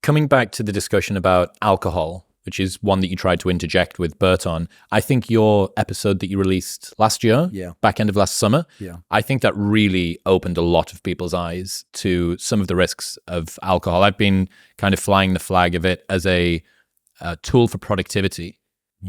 Coming back to the discussion about alcohol, which is one that you tried to interject with Bert on, I think your episode that you released last year, back end of last summer, I think that really opened a lot of people's eyes to some of the risks of alcohol. I've been kind of flying the flag of it as a tool for productivity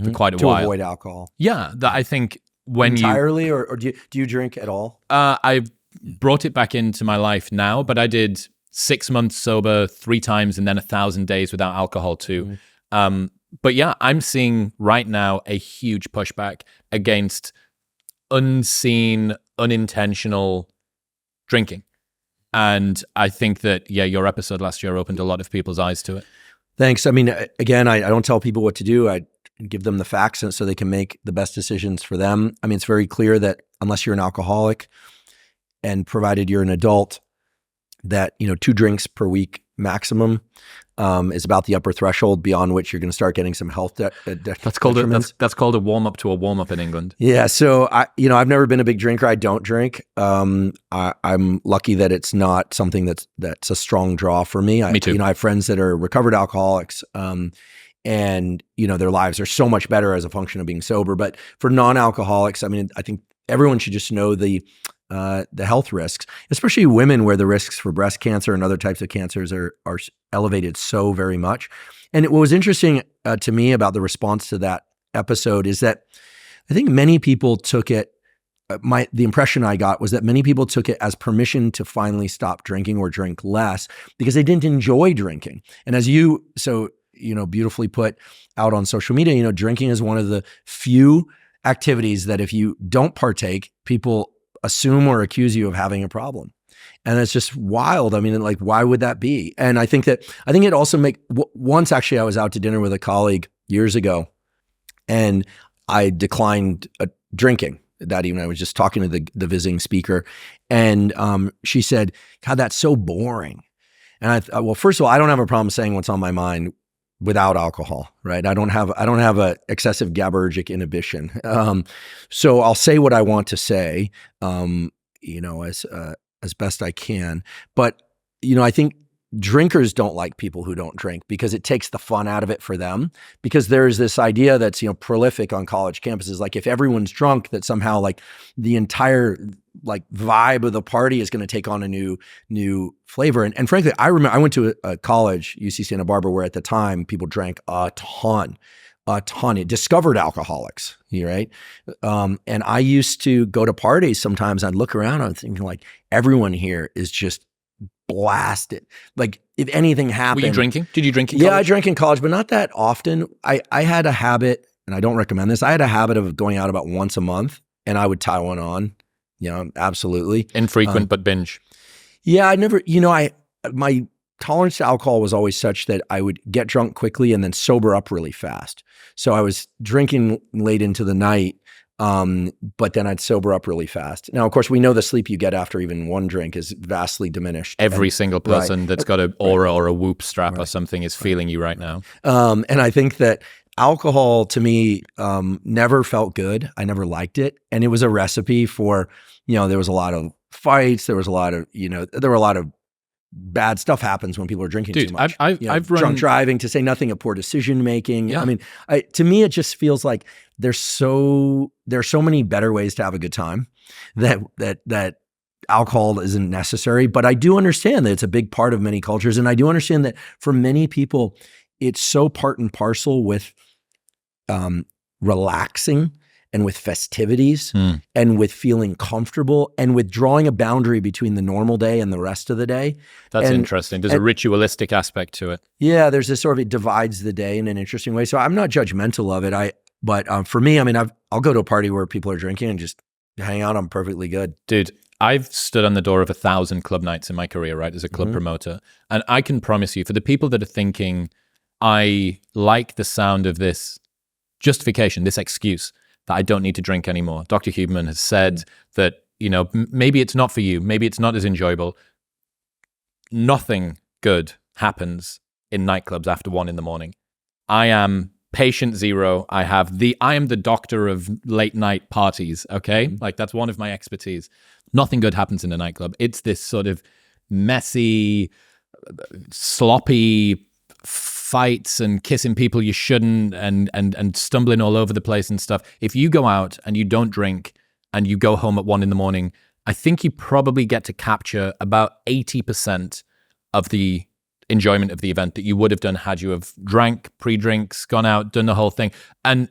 for quite a while. To avoid alcohol. Yeah, that I think when entirely, or do you drink at all? I've brought it back into my life now, but I did 6 months sober 3 times and then 1,000 days without alcohol too. But yeah, I'm seeing right now a huge pushback against unseen, unintentional drinking. And I think that, your episode last year opened a lot of people's eyes to it. Thanks. I mean, again, I don't tell people what to do. I give them the facts so they can make the best decisions for them. I mean, it's very clear that unless you're an alcoholic and provided you're an adult, that 2 drinks per week maximum is about the upper threshold beyond which you're going to start getting some health that's called a warm up to a warm up in England. Yeah. So I've never been a big drinker. I don't drink. I'm lucky that it's not something that's a strong draw for me. Me too. I have friends that are recovered alcoholics, and their lives are so much better as a function of being sober. But for non-alcoholics, I mean, I think everyone should just know the health risks, especially women, where the risks for breast cancer and other types of cancers are elevated so very much. And what was interesting to me about the response to that episode is that I think many people took it. The impression I got was that many people took it as permission to finally stop drinking or drink less because they didn't enjoy drinking. And as you beautifully put out on social media, drinking is one of the few activities that if you don't partake, people assume or accuse you of having a problem. And it's just wild. I mean, like, why would that be? And I think it also once actually I was out to dinner with a colleague years ago and I declined drinking that evening. I was just talking to the visiting speaker and she said, God, that's so boring. And I thought, well, first of all, I don't have a problem saying what's on my mind without alcohol, right? I don't have a excessive GABAergic inhibition. So I'll say what I want to say, as best I can. But, I think drinkers don't like people who don't drink because it takes the fun out of it for them. Because there's this idea that's, prolific on college campuses. Like if everyone's drunk, that somehow like the entire vibe of the party is going to take on a new flavor. And frankly, I remember I went to a college, UC Santa Barbara, where at the time people drank a ton. It discovered alcoholics, right? And I used to go to parties sometimes. I'd look around, I'm thinking like everyone here is just blasted. Like if anything happened. Were you drinking? Did you drink in college? Yeah, I drank in college, but not that often. I had a habit, and I don't recommend this. I had a habit of going out about once a month, and I would tie one on. Absolutely. Infrequent, but binge. Yeah, I never, my tolerance to alcohol was always such that I would get drunk quickly and then sober up really fast. So I was drinking late into the night, but then I'd sober up really fast. Now, of course, we know the sleep you get after even one drink is vastly diminished. Every single person that's got an aura or a Whoop strap or something is feeling you right now. And I think that alcohol to me never felt good. I never liked it. And it was a recipe for, there was a lot of fights. There was a lot of, there were a lot of bad stuff happens when people are drinking too much. I've run drunk driving, to say nothing of poor decision making. Yeah. I mean, to me, it just feels like there are so many better ways to have a good time that alcohol isn't necessary. But I do understand that it's a big part of many cultures. And I do understand that for many people, it's so part and parcel with relaxing and with festivities and with feeling comfortable and with drawing a boundary between the normal day and the rest of the day. That's interesting. There's a ritualistic aspect to it. Yeah, there's this sort of, it divides the day in an interesting way. So I'm not judgmental of it. But for me, I mean, I'll go to a party where people are drinking and just hang out. I'm perfectly good. Dude, I've stood on the door of 1,000 club nights in my career, right, as a club promoter. And I can promise you, for the people that are thinking, I like the sound of this justification, this excuse, that I don't need to drink anymore. Dr. Huberman has said that, maybe it's not for you. Maybe it's not as enjoyable. Nothing good happens in nightclubs after 1 a.m. I am patient zero. I am the doctor of late night parties. Okay. Like that's one of my expertise. Nothing good happens in a nightclub. It's this sort of messy, sloppy, fights and kissing people you shouldn't and stumbling all over the place and stuff. If you go out and you don't drink and you go home at 1 a.m, I think you probably get to capture about 80% of the enjoyment of the event that you would have done had you have drank, pre-drinks, gone out, done the whole thing. And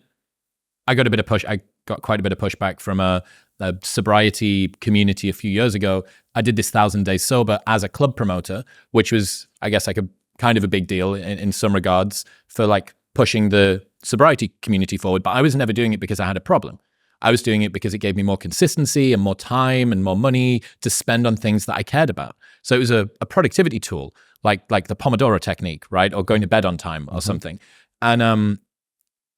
I got quite a bit of pushback from a sobriety community a few years ago. I did this 1,000 days sober as a club promoter, which was, I guess, like a kind of a big deal in some regards for like pushing the sobriety community forward. But I was never doing it because I had a problem. I was doing it because it gave me more consistency and more time and more money to spend on things that I cared about. So it was a productivity tool, like the Pomodoro technique, right? Or going to bed on time or something. And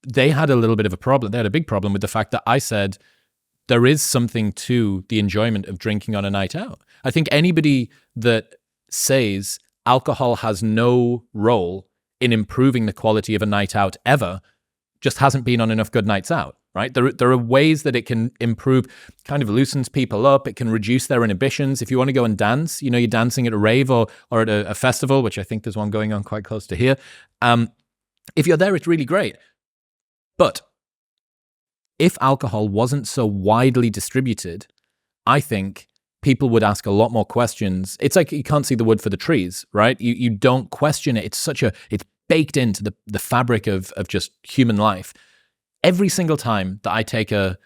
they had a little bit of a problem. They had a big problem with the fact that I said, there is something to the enjoyment of drinking on a night out. I think anybody that says alcohol has no role in improving the quality of a night out ever just hasn't been on enough good nights out, right? There are ways that it can improve, kind of loosens people up. It can reduce their inhibitions. If you want to go and dance, you're dancing at a rave or at a festival, which I think there's one going on quite close to here. If you're there, it's really great. But if alcohol wasn't so widely distributed, I think people would ask a lot more questions. It's like you can't see the wood for the trees, right? You don't question it. It's baked into the fabric of just human life. Every single time that I take a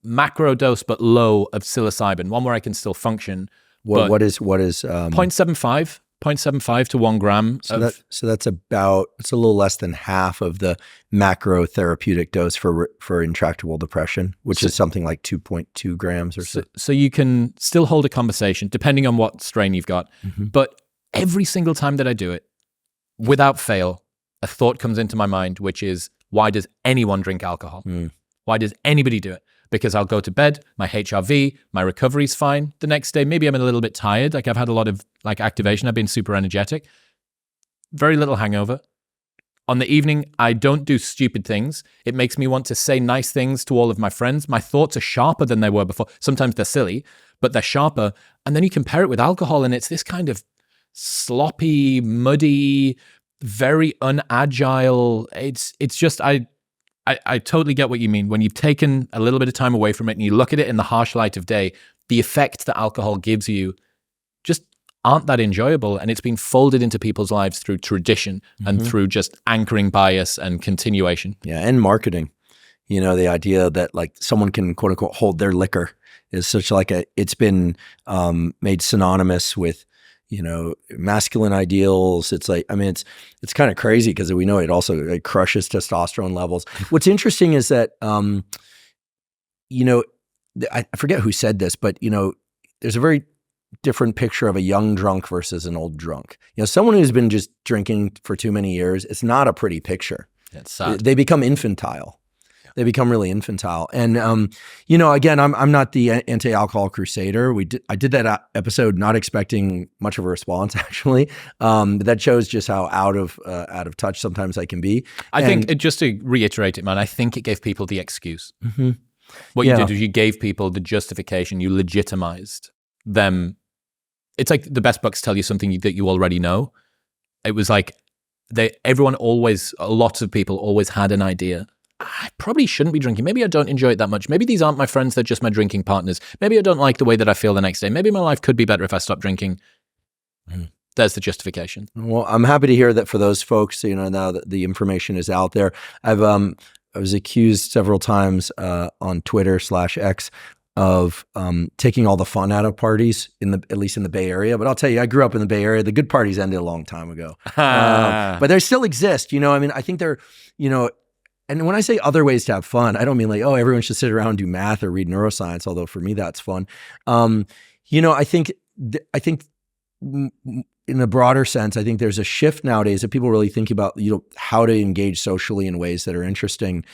macro dose but low of psilocybin, one where I can still function. What is 0.75 to 1 gram. So that's it's a little less than half of the macro therapeutic dose for intractable depression, which is something like 2.2 grams or so. So you can still hold a conversation depending on what strain you've got. Mm-hmm. But every single time that I do it, without fail, a thought comes into my mind, which is, why does anyone drink alcohol? Why does anybody do it? Because I'll go to bed, my HRV, my recovery's fine. The next day, maybe I'm a little bit tired. Like I've had a lot of activation. I've been super energetic. Very little hangover. On the evening, I don't do stupid things. It makes me want to say nice things to all of my friends. My thoughts are sharper than they were before. Sometimes they're silly, but they're sharper. And then you compare it with alcohol and it's this kind of sloppy, muddy, very unagile. It's just, I totally get what you mean. When you've taken a little bit of time away from it and you look at it in the harsh light of day, the effect that alcohol gives you just aren't that enjoyable. And it's been folded into people's lives through tradition and through just anchoring bias and continuation. Yeah, and marketing. The idea that like someone can quote unquote hold their liquor is such like it's been made synonymous with masculine ideals. It's like, it's kind of crazy because we know it also crushes testosterone levels. What's interesting is that, I forget who said this, but, there's a very different picture of a young drunk versus an old drunk. Someone who's been just drinking for too many years, it's not a pretty picture. It's sad. They become infantile. They become really infantile. And, again, I'm not the anti-alcohol crusader. I did that episode not expecting much of a response, actually. But that shows just how out of touch sometimes I can be. I think, just to reiterate it, man, I think it gave people the excuse. Mm-hmm. What you did is you gave people the justification. You legitimized them. It's like the best books tell you something that you already know. It was like lots of people always had an idea. I probably shouldn't be drinking. Maybe I don't enjoy it that much. Maybe these aren't my friends. They're just my drinking partners. Maybe I don't like the way that I feel the next day. Maybe my life could be better if I stopped drinking. There's the justification. Well, I'm happy to hear that for those folks, now that the information is out there. I was accused several times on Twitter /X of taking all the fun out of parties at least in the Bay Area. But I'll tell you, I grew up in the Bay Area. The good parties ended a long time ago. But they still exist. I think they're, and when I say other ways to have fun, I don't mean like, everyone should sit around and do math or read neuroscience, although for me that's fun. I think in a broader sense, I think there's a shift nowadays that people really think about, how to engage socially in ways that are interesting.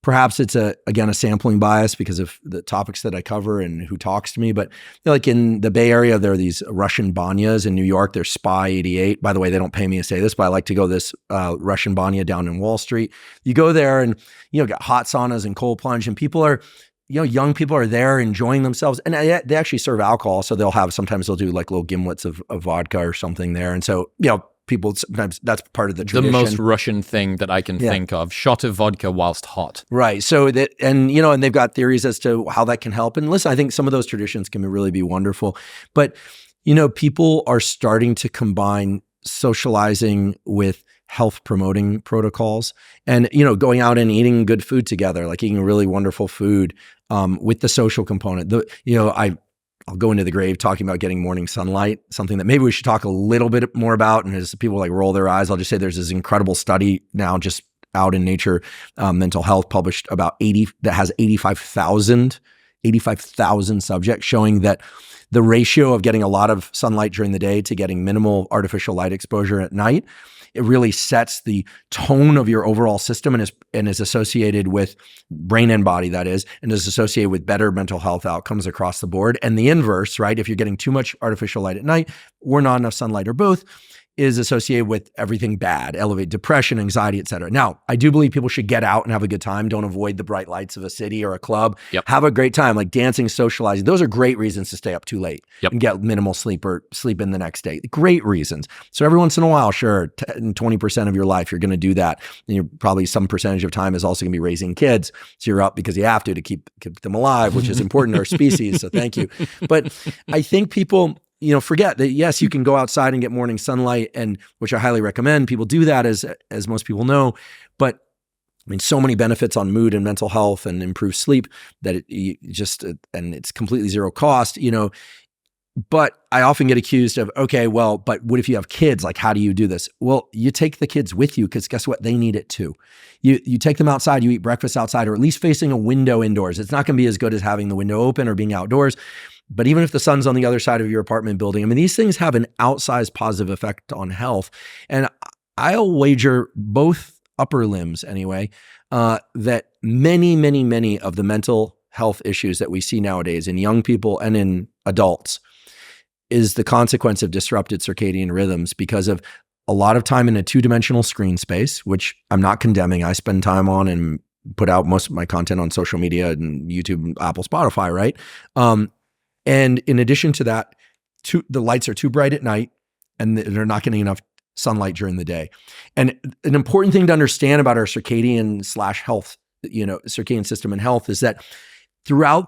Perhaps it's a sampling bias because of the topics that I cover and who talks to me. But like in the Bay Area, there are these Russian banyas. In New York, there's Spy 88. By the way, they don't pay me to say this, but I like to go this Russian banya down in Wall Street. You go there and, got hot saunas and cold plunge, and people are, young people are there enjoying themselves. And they actually serve alcohol. So sometimes they'll do like little gimlets of vodka or something there. And so, people sometimes that's part of the The tradition. most Russian thing that I can think of. Shot of vodka whilst hot. Right. So that, and they've got theories as to how that can help. And listen, I think some of those traditions can really be wonderful. But, people are starting to combine socializing with health promoting protocols and, going out and eating good food together, like eating really wonderful food with the social component. I'll go into the grave talking about getting morning sunlight, something that maybe we should talk a little bit more about. And as people roll their eyes, I'll just say there's this incredible study now just out in Nature Mental Health published about that has 85,000 subjects showing that the ratio of getting a lot of sunlight during the day to getting minimal artificial light exposure at night, it really sets the tone of your overall system and is associated with brain and body, that is, and is associated with better mental health outcomes across the board. And the inverse, right? If you're getting too much artificial light at night or not enough sunlight or both, is associated with everything bad, elevate depression, anxiety, et cetera. Now, I do believe people should get out and have a good time. Don't avoid the bright lights of a city or a club. Yep. Have a great time, like dancing, socializing. Those are great reasons to stay up too late Yep. and get minimal sleep or sleep in the next day. Great reasons. So every once in a while, sure, 10, 20% of your life, you're going to do that. And you're probably some percentage of time is also going to be raising kids. So you're up because you have to keep them alive, which is important to our species. So thank you. But I think people forget that, yes, you can go outside and get morning sunlight, and which I highly recommend. People do that as most people know, but so many benefits on mood and mental health and improved sleep that and it's completely zero cost, but I often get accused of, okay, well, but what if you have kids? Like, how do you do this? Well, you take the kids with you because guess what? They need it too. You take them outside, you eat breakfast outside, or at least facing a window indoors. It's not going to be as good as having the window open or being outdoors. But even if the sun's on the other side of your apartment building, these things have an outsized positive effect on health. And I'll wager both upper limbs anyway, that many, many, many of the mental health issues that we see nowadays in young people and in adults is the consequence of disrupted circadian rhythms because of a lot of time in a two-dimensional screen space, which I'm not condemning. I spend time on and put out most of my content on social media and YouTube, Apple, Spotify, right? And in addition to that, the lights are too bright at night and they're not getting enough sunlight during the day. And an important thing to understand about our circadian /health, circadian system and health is that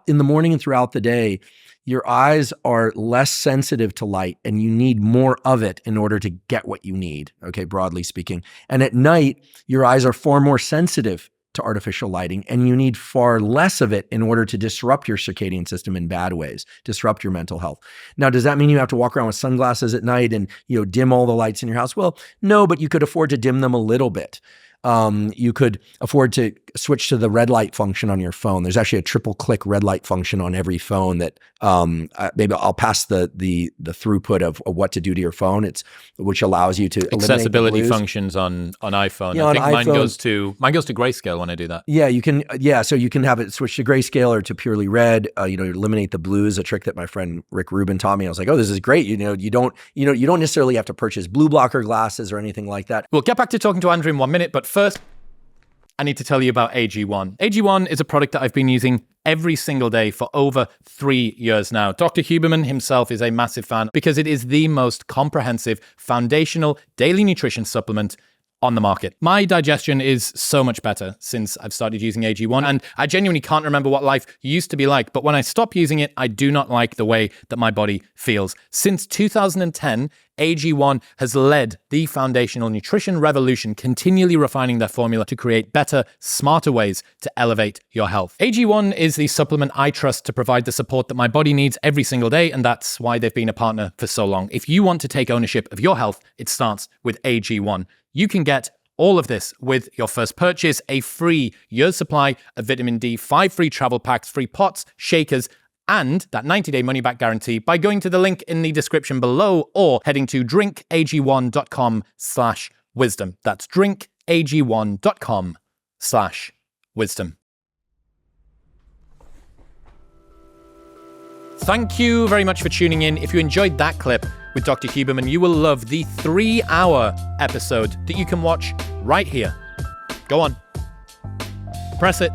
in the morning and throughout the day, your eyes are less sensitive to light and you need more of it in order to get what you need, okay, broadly speaking. And at night, your eyes are far more sensitive to artificial lighting, and you need far less of it in order to disrupt your circadian system in bad ways, disrupt your mental health. Now, does that mean you have to walk around with sunglasses at night and dim all the lights in your house? Well, no, but you could afford to dim them a little bit. You could afford to switch to the red light function on your phone. There's actually a triple click red light function on every phone that maybe I'll pass the throughput of what to do to your phone. Which allows you to accessibility functions on iPhone. Yeah, I think on mine iPhone, goes to grayscale when I do that. Yeah, you can. Yeah, so you can have it switch to grayscale or to purely red. Eliminate the blues. A trick that my friend Rick Rubin taught me. I was like, oh, this is great. You don't necessarily have to purchase blue blocker glasses or anything like that. We'll get back to talking to Andrew in 1 minute, but first, I need to tell you about AG1. AG1 is a product that I've been using every single day for over 3 years now. Dr. Huberman himself is a massive fan because it is the most comprehensive foundational daily nutrition supplement on the market. My digestion is so much better since I've started using AG1, and I genuinely can't remember what life used to be like, but when I stop using it, I do not like the way that my body feels. Since 2010, AG1 has led the foundational nutrition revolution, continually refining their formula to create better, smarter ways to elevate your health. AG1 is the supplement I trust to provide the support that my body needs every single day, and that's why they've been a partner for so long. If you want to take ownership of your health, it starts with AG1. You can get all of this with your first purchase, a free year's supply of vitamin D, 5 free travel packs, free pots, shakers, and that 90-day money-back guarantee by going to the link in the description below or heading to drinkag1.com/wisdom. That's drinkag1.com/wisdom. Thank you very much for tuning in. If you enjoyed that clip with Dr. Huberman, you will love the 3-hour episode that you can watch right here. Go on. Press it.